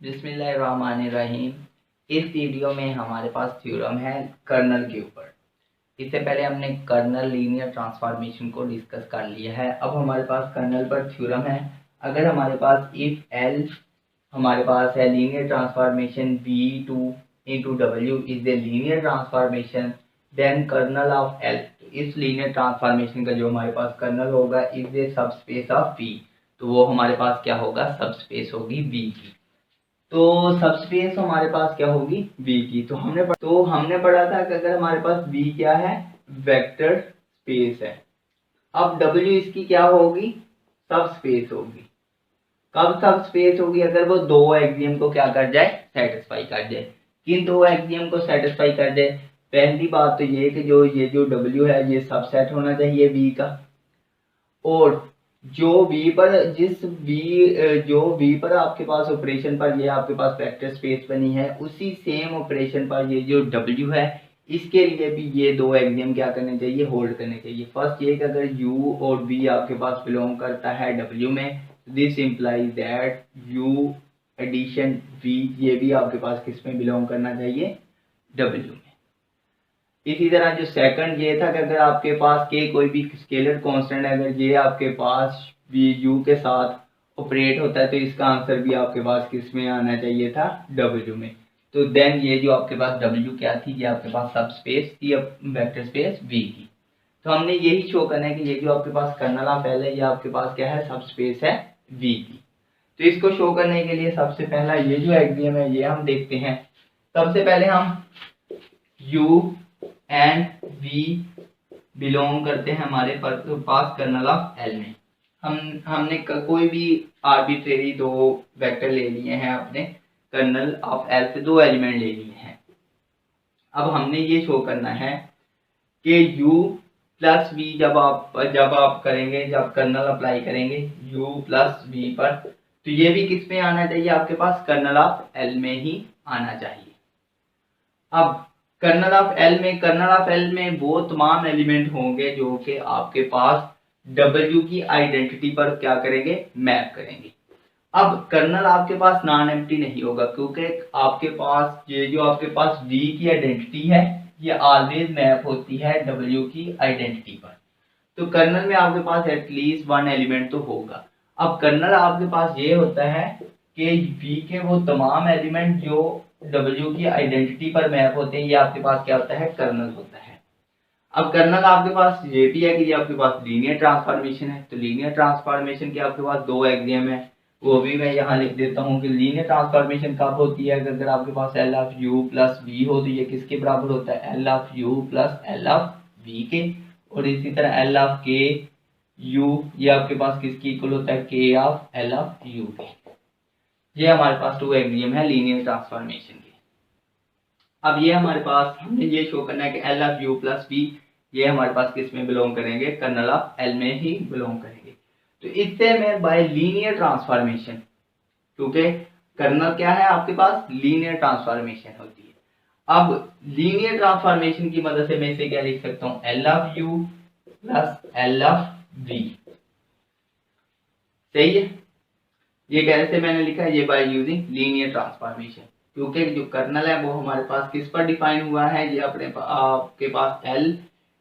बिस्मिल्लाहिर्रहमानिर्रहीम। इस वीडियो में हमारे पास थ्योरम है कर्नल के ऊपर। इससे पहले हमने कर्नल लीनियर ट्रांसफॉर्मेशन को डिस्कस कर लिया है। अब हमारे पास कर्नल पर थ्योरम है। अगर हमारे पास इफ एल हमारे पास है linear transformation V2 into W is the linear transformation then kernel of L। तो इस लीनियर ट्रांसफॉर्मेशन का जो हमारे पास कर्नल होगा is the subspace of V। तो वो हमारे पास क्या होगा, सबस्पेस होगी V की। तो सबस्पेस हमारे पास क्या होगी, V की। तो हमने पढ़ा था कि अगर हमारे पास V क्या है, वेक्टर स्पेस है। अब W इसकी क्या होगी, सबस्पेस होगी। कब सबस्पेस होगी, अगर वो दो एक्सियम को क्या कर जाए, सेटिस्फाई कर जाए। किन दो एक्सियम को सेटिस्फाई कर जाए? पहली बात तो ये कि ये जो W है ये सबसेट होना चाहिए V का, और जो V पर आपके पास ऑपरेशन पर ये आपके पास वेक्टर स्पेस बनी है, उसी सेम ऑपरेशन पर ये जो W है इसके लिए भी ये दो एक्सियम क्या करने चाहिए, होल्ड करने चाहिए। फर्स्ट ये कि अगर U और V आपके पास बिलोंग करता है W में, this implies that U addition V ये भी आपके पास किस में बिलोंग करना चाहिए, W में। इसी तरह जो सेकंड ये था कि अगर आपके पास के कोई भी स्केलर कांस्टेंट है, अगर ये आपके पास भी U के साथ ऑपरेट होता है, तो इसका आंसर भी आपके पास किस में आना चाहिए था, W में। तो देन ये जो आपके पास W क्या थी, ये आपके पास सब स्पेस थी, वेक्टर स्पेस V की। तो हमने यही शो करना है कि ये जो आपके पास कर्नल ऑफ L है, ये आपके पास क्या है, सब स्पेस है V की। तो इसको शो करने के लिए सबसे पहला ये जो एक्सियम है ये हम देखते हैं। सबसे पहले हम U एंड V बिलोंग करते हैं हमारे पास कर्नल ऑफ L में। हमने कोई भी आर्बिट्रेरी दो वेक्टर ले लिए हैं, अपने कर्नल ऑफ L से दो एलिमेंट ले लिए हैं। अब हमने ये शो करना है कि U प्लस V जब आप करेंगे, जब कर्नल अप्लाई करेंगे U प्लस V पर, तो ये भी किस में आना चाहिए, आपके पास कर्नल ऑफ L में ही आना चाहिए। अब कर्नल ऑफ L में वो तमाम एलिमेंट होंगे जो कि आपके पास W की आइडेंटिटी पर क्या करेंगे, मैप करेंगे। अब कर्नल आपके पास नॉन एम्प्टी नहीं होगा, क्योंकि आपके पास ये जो आपके पास V की आइडेंटिटी है ये ऑलवेज मैप होती है W की आइडेंटिटी पर। तो कर्नल में आपके पास एटलीस्ट वन एलिमेंट तो होगा। अब कर्नल आपके पास ये होता है कि V के वो तमाम एलिमेंट जो W की आइडेंटिटी पर मैप होते हैं, ये आपके पास क्या होता है, कर्नल होता है। अब कर्नल आपके पास ये भी है कि ये आपके पास लीनियर ट्रांसफॉर्मेशन है। तो लीनियर ट्रांसफॉर्मेशन के आपके पास दो एक्सियम है, वो भी मैं यहाँ लिख देता हूँ कि लीनियर ट्रांसफॉर्मेशन कब होती है, अगर आपके पास L of U plus V हो, तो ये किसके बराबर होता है, L of U plus L of V के। और इसी तरह L ऑफ K U ये आपके पास किसकी इक्वल होता है, K of L of U के। ये हमारे पास दो एक्सियम है लीनियर ट्रांसफॉर्मेशन के। अब ये हमारे पास हमने ये शो करना है कि L of U plus V ये हमारे पास किस में बिलोंग करेंगे, कर्नल ऑफ L में ही बिलोंग करेंगे। तो इससे मैं बाय लीनियर ट्रांसफॉर्मेशन, क्योंकि कर्नल क्या है आपके पास, लीनियर ट्रांसफॉर्मेशन होती है। अब लीनियर ट्रांसफॉर्मेशन की मदद से मैं इसे क्या लिख सकता हूँ, L of U plus L of V। सही है। ये कैसे मैंने लिखा है, ये बाय यूजिंग लीनियर ट्रांसफॉर्मेशन, क्योंकि जो कर्नल है वो हमारे पास किस पर डिफाइन हुआ है, ये आपके पास L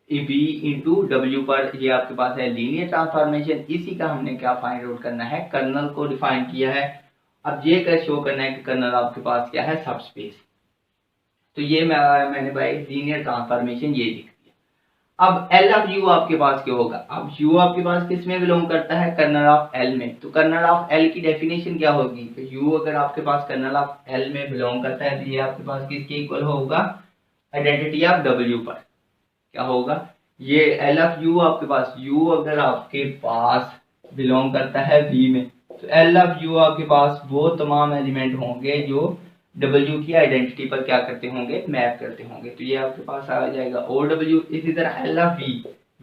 V इंटू W पर ये आपके पास है लीनियर ट्रांसफॉर्मेशन। इसी का हमने क्या फाइंड आउट करना है, कर्नल को डिफाइन किया है। अब ये क्या शो करना है कि कर्नल आपके पास क्या है, सबस्पेस। तो ये मैंने बाय लीनियर ट्रांसफॉर्मेशन ये लिख दिया। अब L ऑफ U आपके पास क्या होगा, अब U आपके पास किस में बिलोंग करता है, कर्नल ऑफ L में। तो कर्नल ऑफ L की डेफिनेशन क्या होगी, तो U अगर आपके पास कर्नल ऑफ L में बिलोंग करता है, तो ये आपके पास किसके इक्वल होगा, आइडेंटिटी ऑफ W पर क्या होगा, ये L ऑफ U आपके पास, U अगर आपके पास बिलोंग करता है V में, तो L ऑफ U आपके पास वो तमाम एलिमेंट होंगे जो W की आइडेंटिटी पर क्या करते होंगे, मैप करते होंगे। तो ये आपके पास आ जाएगा OW। इसी तरह L ऑफ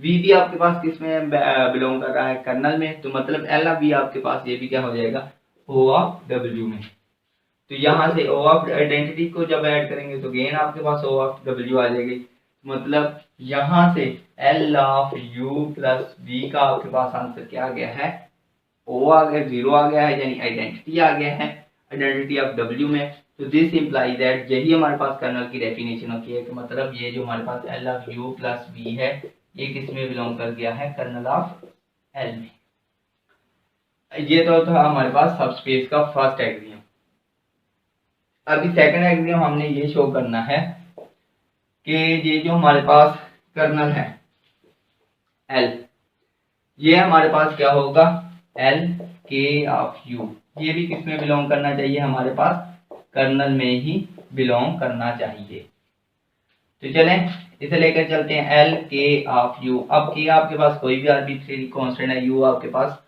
V भी आपके पास किस में बिलोंग कर रहा है, कर्नल में। तो मतलब L ऑफ V आपके पास ये भी क्या हो जाएगा, O ऑफ W में। तो यहाँ से O ऑफ आइडेंटिटी को जब ऐड करेंगे तो गेन आपके पास O ऑफ W आ जाएगी। मतलब यहाँ से L of U plus V का आपके पास आंसर क्या आ गया है, O आ गया, 0 आ गया है, यानी आइडेंटिटी आ गया है। आइडेंटिटी ऑफ डब्ल्यू में, तो दिस इम्प्लाइज दैट यही हमारे पास कर्नल की डेफिनेशन होती है कि मतलब ये जो हमारे पास L of U plus B है ये किस में बिलोंग कर गया है, कर्नल ऑफ एल में। ये तो था हमारे पास सबस्पेस का फर्स्ट एक्सियम। अभी सेकंड एक्सियम हमने ये शो करना है कि ये जो हमारे पास कर्नल है एल, ये हमारे पास क्या होगा, एल के ऑफ यू, ये भी किस में बिलोंग करना चाहिए, हमारे पास कर्नल में ही बिलोंग करना चाहिए। तो चलें इसे लेकर चलते हैं एल के ऑफ यू। अब के आपके पास कोई भी आर्बिट्रेरी कांस्टेंट है, यू आपके पास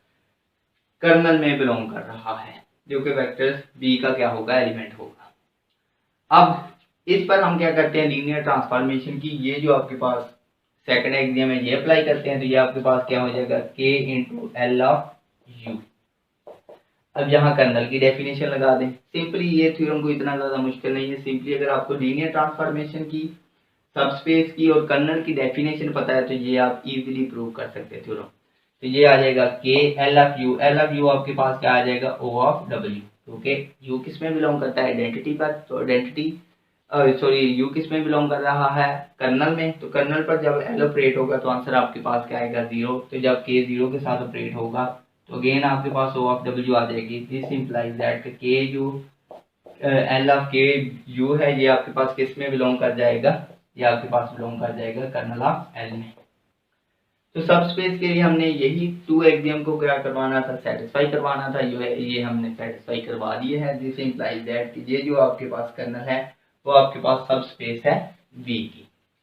कर्नल में बिलोंग कर रहा है जो कि वेक्टर बी का क्या होगा, एलिमेंट होगा। अब इस पर हम क्या करते हैं, लीनियर ट्रांसफॉर्मेशन की, ये जो आपके पास सेकंड एक्सियम है ये अप्लाई करते हैं, तो ये आपके पास क्या हो जाएगा, के इंटू एल ऑफ यू। अब यहाँ कर्नल की डेफिनेशन लगा दें सिंपली, ये थ्योरम को इतना ज्यादा मुश्किल नहीं है। सिंपली अगर आपको लीनियर ट्रांसफॉर्मेशन की, सबस्पेस की और कर्नल की डेफिनेशन पता है तो ये आप इजीली प्रूव कर सकते हैं थ्योरम। तो ये आ जाएगा के L of you, L of you आपके पास क्या आ जाएगा, ओ ऑफ डब्ल्यू, क्योंकि यू किस में बिलोंग करता है, आइडेंटिटी पर, तो आइडेंटिटी सॉरी यू किस में बिलोंग कर रहा है, कर्नल में, तो कर्नल पर जब एल ऑपरेट होगा तो आंसर आपके पास क्या आएगा, 0। तो जब के 0 के साथ ऑपरेट होगा तो अगेन आपके पास ओ ऑफ डब्ल्यू आ जाएगी। दिस इंप्लाइज दैट के जो एल ऑफ के यू है ये आपके पास किस में बिलोंग कर जाएगा, ये आपके पास बिलोंग कर जाएगा कर्नल ऑफ एल में। तो सबस्पेस के लिए हमने यही 2 एक्सियम को क्या करवाना था, सेटिस्फाई करवाना था, ये हमने सेटिस्फाई करवा दिए हैं। दिस इंप्लाइज दैट ये जो आपके पास कर्नल है वो आपके पास सबस्पेस है बी की।